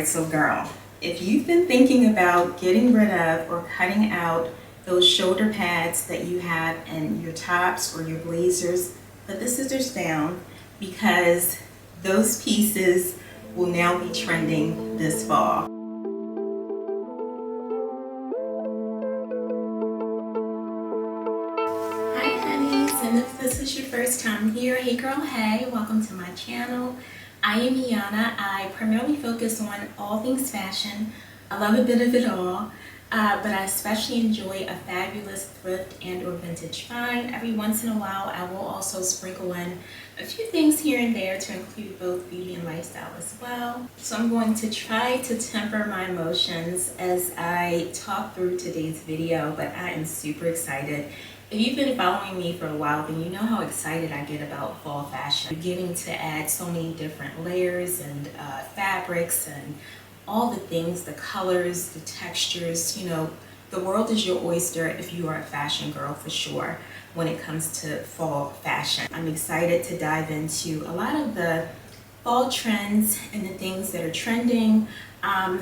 So girl, if you've been thinking about getting rid of or cutting out those shoulder pads that you have in your tops or your blazers, put the scissors down because those pieces will now be trending this fall. Hi honeys, and if this is your first time here, hey girl, hey, welcome to my channel. I am Yana. I primarily focus on all things fashion. I love a bit of it all, but I especially enjoy a fabulous thrift and or vintage find. Every once in a while, I will also sprinkle in a few things here and there to include both beauty and lifestyle as well. So I'm going to try to temper my emotions as I talk through today's video, but I am super excited. If you've been following me for a while, then you know how excited I get about fall fashion. Beginning to add so many different layers and fabrics and all the things, the colors, the textures. You know, the world is your oyster if you are a fashion girl for sure when it comes to fall fashion. I'm excited to dive into a lot of the fall trends and the things that are trending.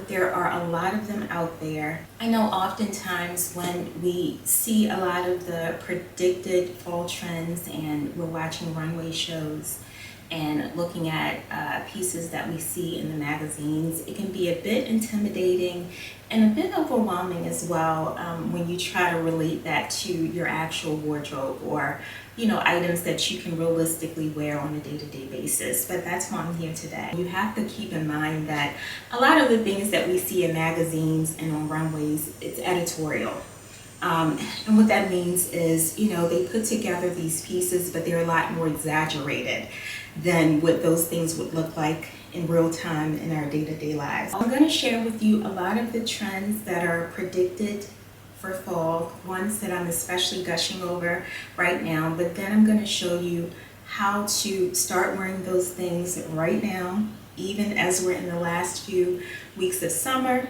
There are a lot of them out there. I know oftentimes when we see a lot of the predicted fall trends and we're watching runway shows and looking at pieces that we see in the magazines, it can be a bit intimidating and a bit overwhelming as well when you try to relate that to your actual wardrobe or, you know, items that you can realistically wear on a day-to-day basis. But that's why I'm here today. You have to keep in mind that a lot of the things that we see in magazines and on runways, it's editorial. And what that means is, you know, they put together these pieces, but they're a lot more exaggerated than what those things would look like in real time in our day-to-day lives. I'm going to share with you a lot of the trends that are predicted for fall, ones that I'm especially gushing over right now, but then I'm going to show you how to start wearing those things right now, even as we're in the last few weeks of summer,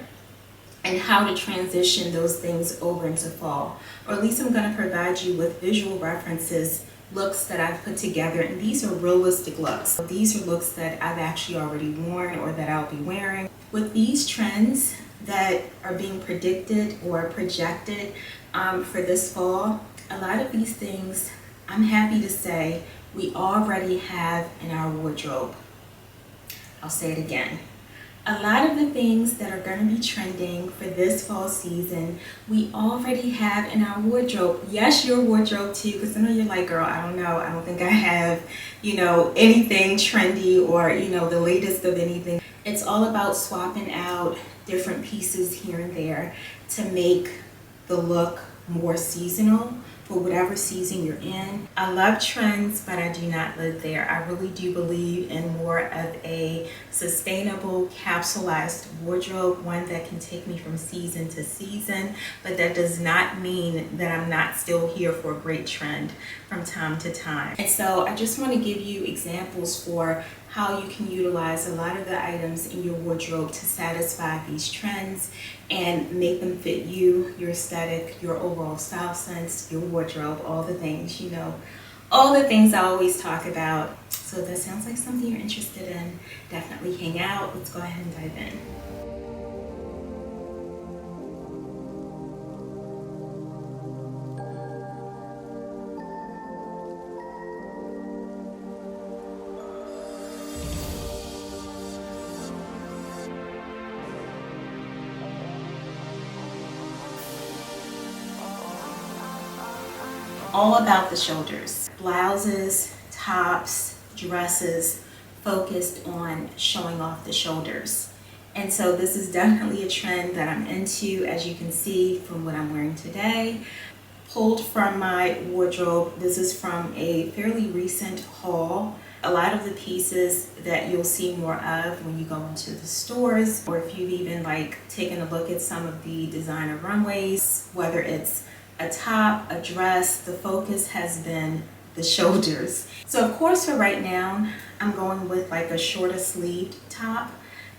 and how to transition those things over into fall. Or at least I'm going to provide you with visual references, looks that I've put together, and these are realistic looks. These are looks that I've actually already worn or that I'll be wearing. With these trends that are being predicted or projected for this fall, a lot of these things, I'm happy to say, we already have in our wardrobe. I'll say it again. A lot of the things that are going to be trending for this fall season, we already have in our wardrobe. Yes, your wardrobe too, because I know you're like, girl, I don't know. I don't think I have, you know, anything trendy or, you know, the latest of anything. It's all about swapping out different pieces here and there to make the look more seasonal for whatever season you're in. I love trends, but I do not live there. I really do believe in more of a sustainable, capsulized wardrobe, one that can take me from season to season, but that does not mean that I'm not still here for a great trend from time to time. And so I just want to give you examples for how you can utilize a lot of the items in your wardrobe to satisfy these trends and make them fit you, your aesthetic, your overall style sense, your wardrobe, all the things, you know, all the things I always talk about. So if that sounds like something you're interested in, definitely hang out. Let's go ahead and dive in. All about the shoulders. Blouses, tops, dresses focused on showing off the shoulders. And so this is definitely a trend that I'm into, as you can see from what I'm wearing today. Pulled from my wardrobe. This is from a fairly recent haul. A lot of the pieces that you'll see more of when you go into the stores, or if you've even like taken a look at some of the designer runways, whether it's a top, a dress, the focus has been the shoulders. So of course for right now, I'm going with like a shorter sleeved top,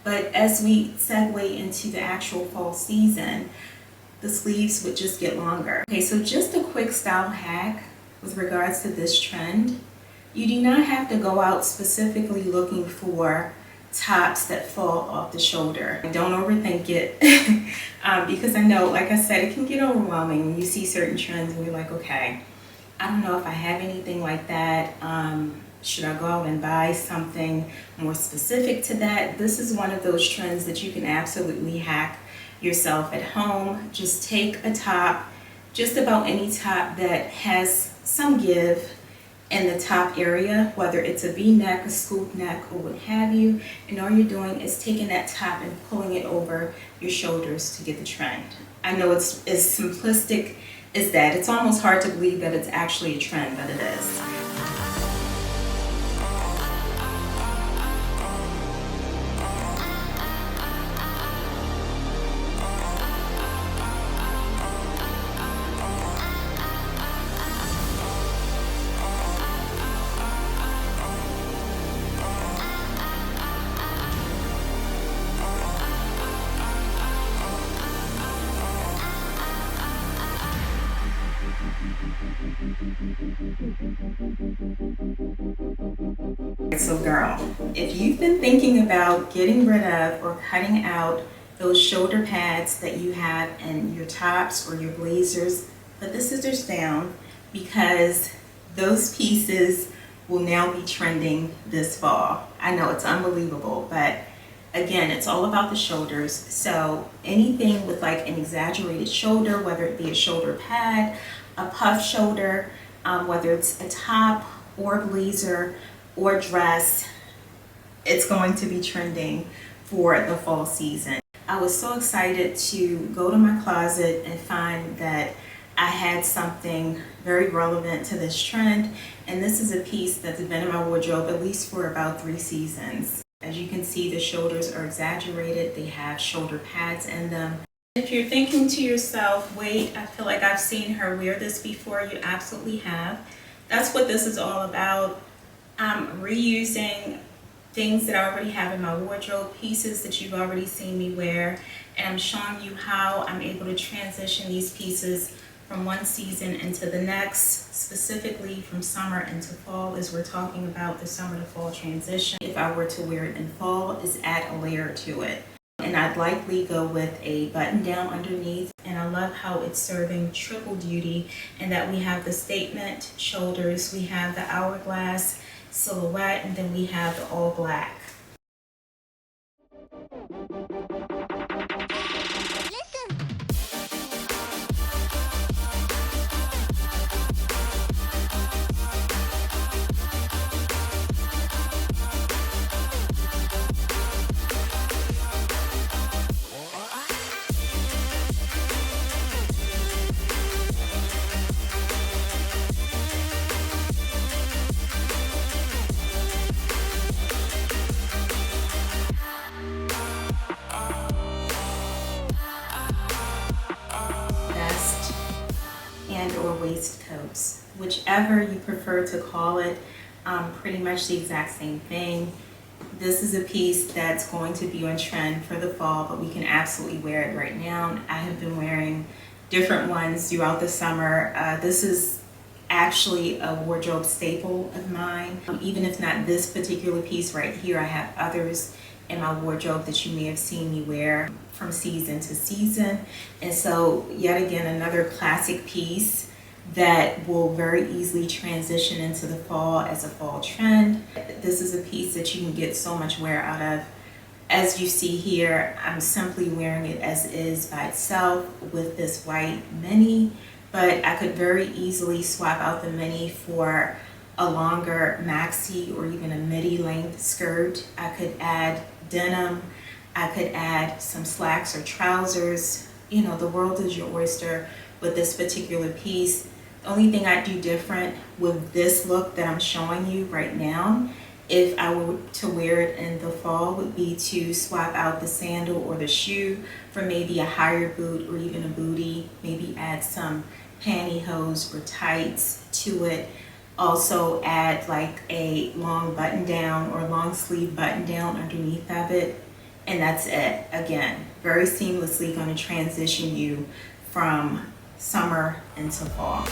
but as we segue into the actual fall season, the sleeves would just get longer. Okay, so just a quick style hack with regards to this trend. You do not have to go out specifically looking for tops that fall off the shoulder. Don't overthink it because I know, like I said, it can get overwhelming when you see certain trends and you're like, okay, I don't know if I have anything like that. Should I go out and buy something more specific to that? This is one of those trends that you can absolutely hack yourself at home. Just take a top, just about any top that has some give in the top area, whether it's a V-neck, a scoop neck, or what have you, and all you're doing is taking that top and pulling it over your shoulders to get the trend. I know it's as simplistic as that. It's almost hard to believe that it's actually a trend, but it is. So girl, if you've been thinking about getting rid of or cutting out those shoulder pads that you have in your tops or your blazers, put the scissors down because those pieces will now be trending this fall. I know it's unbelievable, but again, it's all about the shoulders. So anything with like an exaggerated shoulder, whether it be a shoulder pad, a puff shoulder, whether it's a top or blazer or dress, it's going to be trending for the fall season. I was so excited to go to my closet and find that I had something very relevant to this trend, and this is a piece that's been in my wardrobe at least for about 3 seasons. As you can see, the shoulders are exaggerated. They have shoulder pads in them. If you're thinking to yourself, wait, I feel like I've seen her wear this before, you absolutely have. That's what this is all about. I'm reusing things that I already have in my wardrobe, pieces that you've already seen me wear, and I'm showing you how I'm able to transition these pieces from one season into the next, specifically from summer into fall, as we're talking about the summer to fall transition. If I were to wear it in fall, is add a layer to it. And I'd likely go with a button down underneath, and I love how it's serving triple duty and that we have the statement shoulders, we have the hourglass silhouette, and then we have the all black. And or waistcoats, whichever you prefer to call it, pretty much the exact same thing. This is a piece that's going to be on trend for the fall, but we can absolutely wear it right now. I have been wearing different ones throughout the summer. This is actually a wardrobe staple of mine. Even if not this particular piece right here, I have others in my wardrobe that you may have seen me wear from season to season. And so yet again, another classic piece that will very easily transition into the fall as a fall trend. This is a piece that you can get so much wear out of. As you see here, I'm simply wearing it as is by itself with this white mini, but I could very easily swap out the mini for a longer maxi or even a midi length skirt. I could add denim, I could add some slacks or trousers. You know, the world is your oyster with this particular piece. The only thing I do different with this look that I'm showing you right now, if I were to wear it in the fall, would be to swap out the sandal or the shoe for maybe a higher boot or even a bootie, maybe add some pantyhose or tights to it. Also add like a long button down or long sleeve button down underneath of it. And that's it. Again, very seamlessly going to transition you from summer into fall.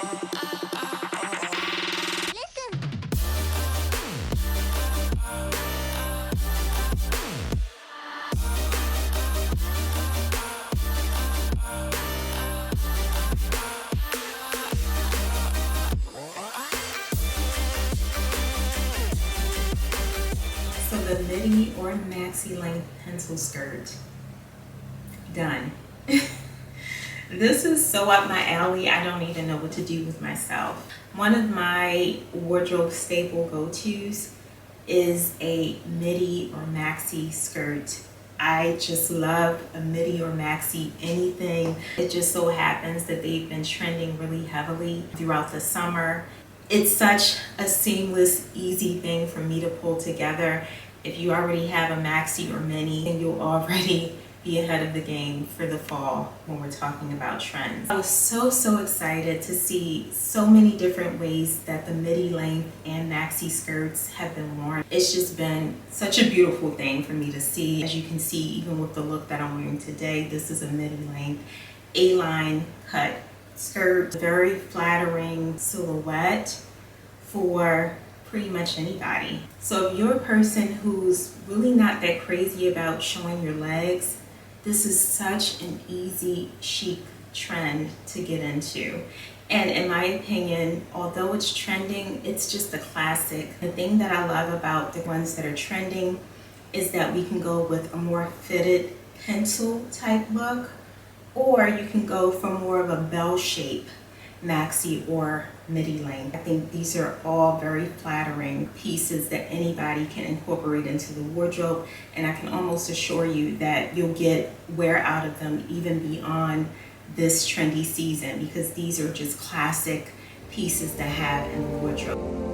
So the midi or maxi length pencil skirt, done. This is so up my alley, I don't even know what to do with myself. One of my wardrobe staple go-tos is a midi or maxi skirt. I just love a midi or maxi anything. It just so happens that they've been trending really heavily throughout the summer. It's such a seamless, easy thing for me to pull together. If you already have a maxi or mini, then you'll already be ahead of the game for the fall when we're talking about trends. I was so excited to see so many different ways that the midi length and maxi skirts have been worn. It's just been such a beautiful thing for me to see. As you can see, even with the look that I'm wearing today, this is a midi length A-line cut skirt. Very flattering silhouette for pretty much anybody. So if you're a person who's really not that crazy about showing your legs, this is such an easy, chic trend to get into. And in my opinion, although it's trending, it's just a classic. The thing that I love about the ones that are trending is that we can go with a more fitted pencil type look, or you can go for more of a bell shape maxi or midi length. I think these are all very flattering pieces that anybody can incorporate into the wardrobe, and I can almost assure you that you'll get wear out of them even beyond this trendy season, because these are just classic pieces to have in the wardrobe.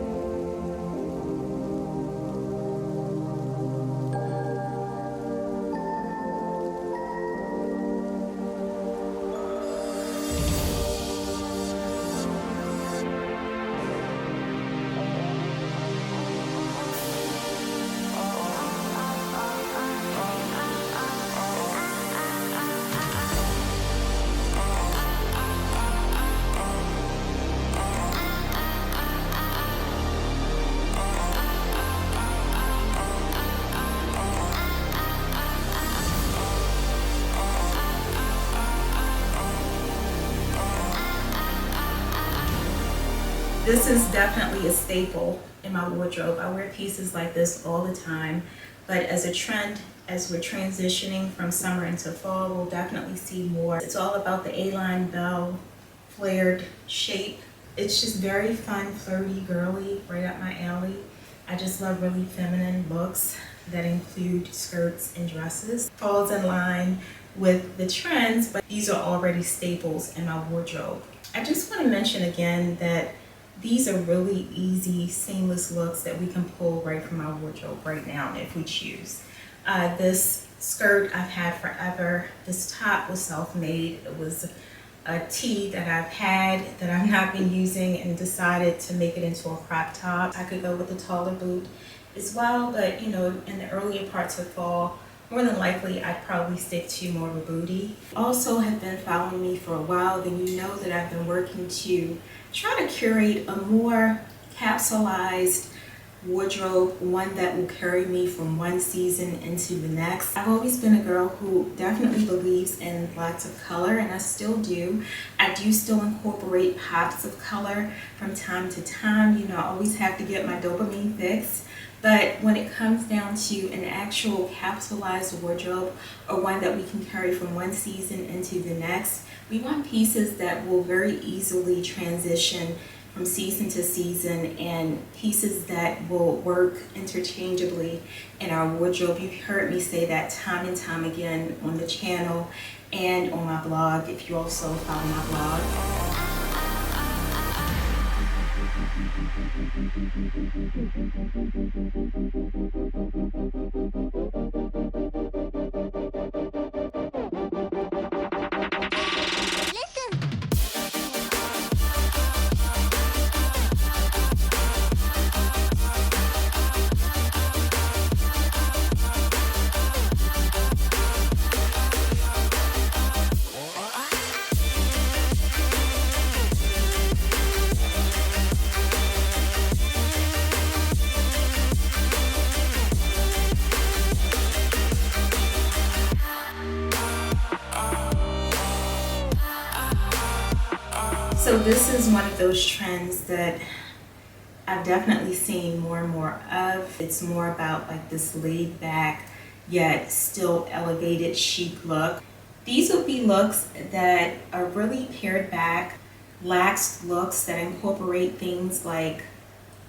This is definitely a staple in my wardrobe. I wear pieces like this all the time, but as a trend, as we're transitioning from summer into fall, we'll definitely see more. It's all about the A-line bell flared shape. It's just very fun, flirty, girly, right up my alley. I just love really feminine looks that include skirts and dresses. Falls in line with the trends, but these are already staples in my wardrobe. I just want to mention again that these are really easy, seamless looks that we can pull right from our wardrobe right now if we choose. This skirt I've had forever. This top was self-made. It was a tee that I've had that I've not been using and decided to make it into a crop top. I could go with a taller boot as well, but you know, in the earlier parts of fall, more than likely I'd probably stick to more of a bootie. Also have been following me for a while, then you know that I've been working to try to curate a more capsulized wardrobe, one that will carry me from one season into the next. I've always been a girl who definitely believes in lots of color, and I still do. I do still incorporate pops of color from time to time. You know, I always have to get my dopamine fix. But when it comes down to an actual capsulized wardrobe, or one that we can carry from one season into the next, we want pieces that will very easily transition from season to season, and pieces that will work interchangeably in our wardrobe. You've heard me say that time and time again on the channel and on my blog, if you also follow my blog. So this is one of those trends that I've definitely seen more and more of. It's more about like this laid back yet still elevated chic look. These would be looks that are really pared back, lax looks that incorporate things like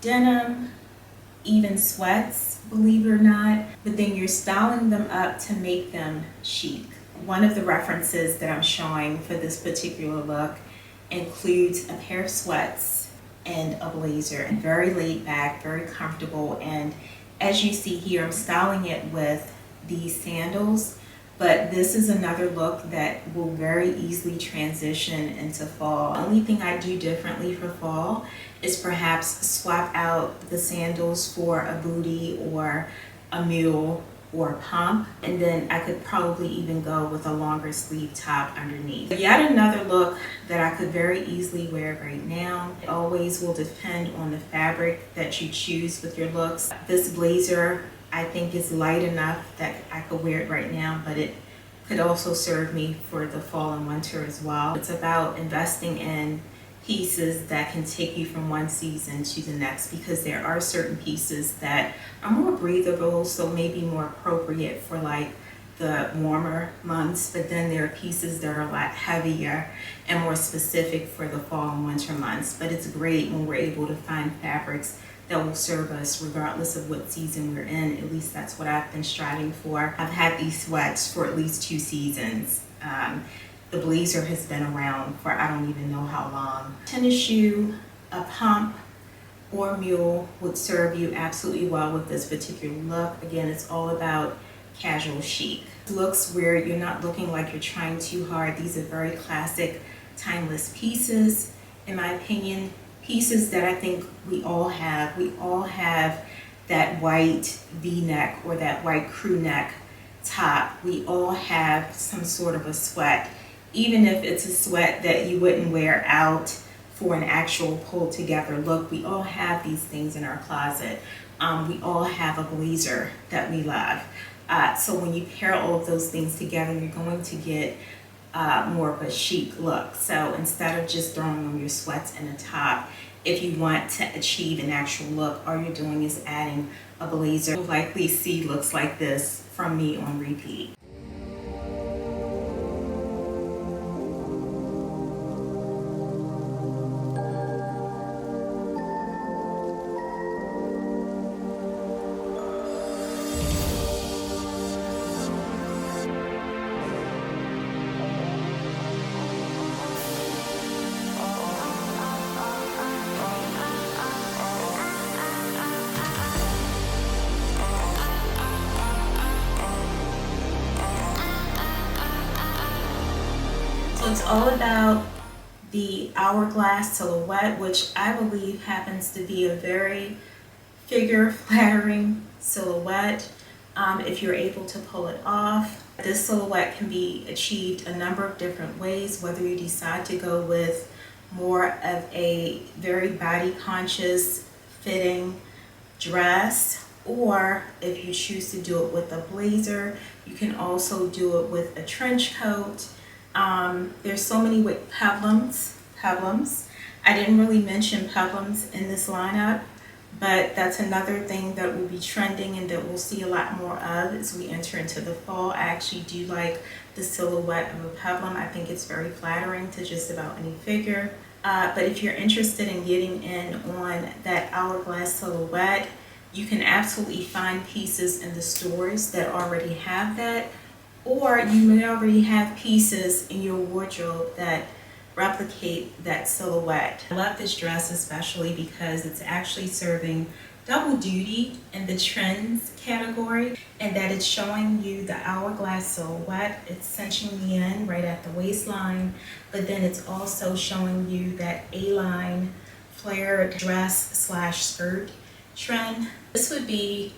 denim, even sweats, believe it or not, but then you're styling them up to make them chic. One of the references that I'm showing for this particular look includes a pair of sweats and a blazer, and very laid back, very comfortable. And as you see here, I'm styling it with these sandals, but this is another look that will very easily transition into fall. The only thing I do differently for fall is perhaps swap out the sandals for a bootie or a mule or a pump, and then I could probably even go with a longer sleeve top underneath. Yet another look that I could very easily wear right now. It always will depend on the fabric that you choose with your looks. This blazer I think is light enough that I could wear it right now, but it could also serve me for the fall and winter as well. It's about investing in pieces that can take you from one season to the next, because there are certain pieces that are more breathable, so maybe more appropriate for like the warmer months, but then there are pieces that are a lot heavier and more specific for the fall and winter months. But it's great when we're able to find fabrics that will serve us regardless of what season we're in. At least that's what I've been striving for. I've had these sweats for at least 2 seasons. The blazer has been around for I don't even know how long. Tennis shoe, a pump, or mule would serve you absolutely well with this particular look. Again, it's all about casual chic. Looks where you're not looking like you're trying too hard. These are very classic, timeless pieces, in my opinion. Pieces that I think we all have. We all have that white V-neck or that white crew neck top. We all have some sort of a sweat. Even if it's a sweat that you wouldn't wear out for an actual pulled together look, we all have these things in our closet. We all have a blazer that we love. So when you pair all of those things together, you're going to get more of a chic look. So instead of just throwing on your sweats and a top, if you want to achieve an actual look, all you're doing is adding a blazer. You'll likely see looks like this from me on repeat. So it's all about the hourglass silhouette, which I believe happens to be a very figure-flattering silhouette if you're able to pull it off. This silhouette can be achieved a number of different ways, whether you decide to go with more of a very body-conscious fitting dress, or if you choose to do it with a blazer. You can also do it with a trench coat. There's so many with peplums. I didn't really mention peplums in this lineup, but that's another thing that will be trending and that we'll see a lot more of as we enter into the fall. I actually do like the silhouette of a peplum. I think it's very flattering to just about any figure. But if you're interested in getting in on that hourglass silhouette, you can absolutely find pieces in the stores that already have that, or you may already have pieces in your wardrobe that replicate that silhouette. I love this dress especially because it's actually serving double duty in the trends category, and that it's showing you the hourglass silhouette. It's cinching me in right at the waistline, but then it's also showing you that A-line flared dress slash skirt trend. This would be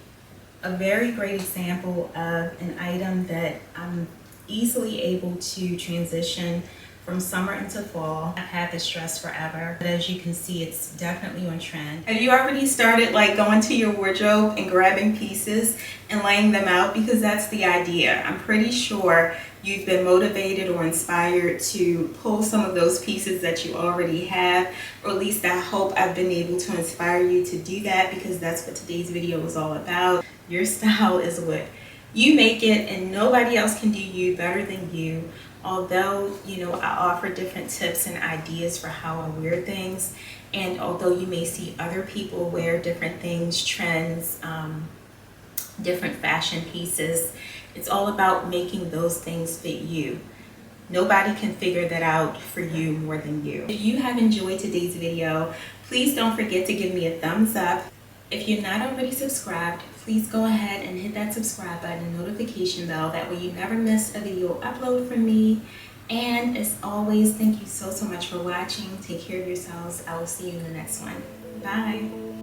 a very great example of an item that I'm easily able to transition from summer into fall. I've had this dress forever, but as you can see, it's definitely on trend. Have you already started like going to your wardrobe and grabbing pieces and laying them out? Because that's the idea. I'm pretty sure you've been motivated or inspired to pull some of those pieces that you already have, or at least I hope I've been able to inspire you to do that, because that's what today's video is all about. Your style is what you make it, and nobody else can do you better than you. Although, you know, I offer different tips and ideas for how I wear things, and although you may see other people wear different things, trends, different fashion pieces, it's all about making those things fit you. Nobody can figure that out for you more than you. If you have enjoyed today's video, please don't forget to give me a thumbs up. If you're not already subscribed, please go ahead and hit that subscribe button and notification bell. That way you never miss a video upload from me. And as always, thank you so much for watching. Take care of yourselves. I will see you in the next one. Bye.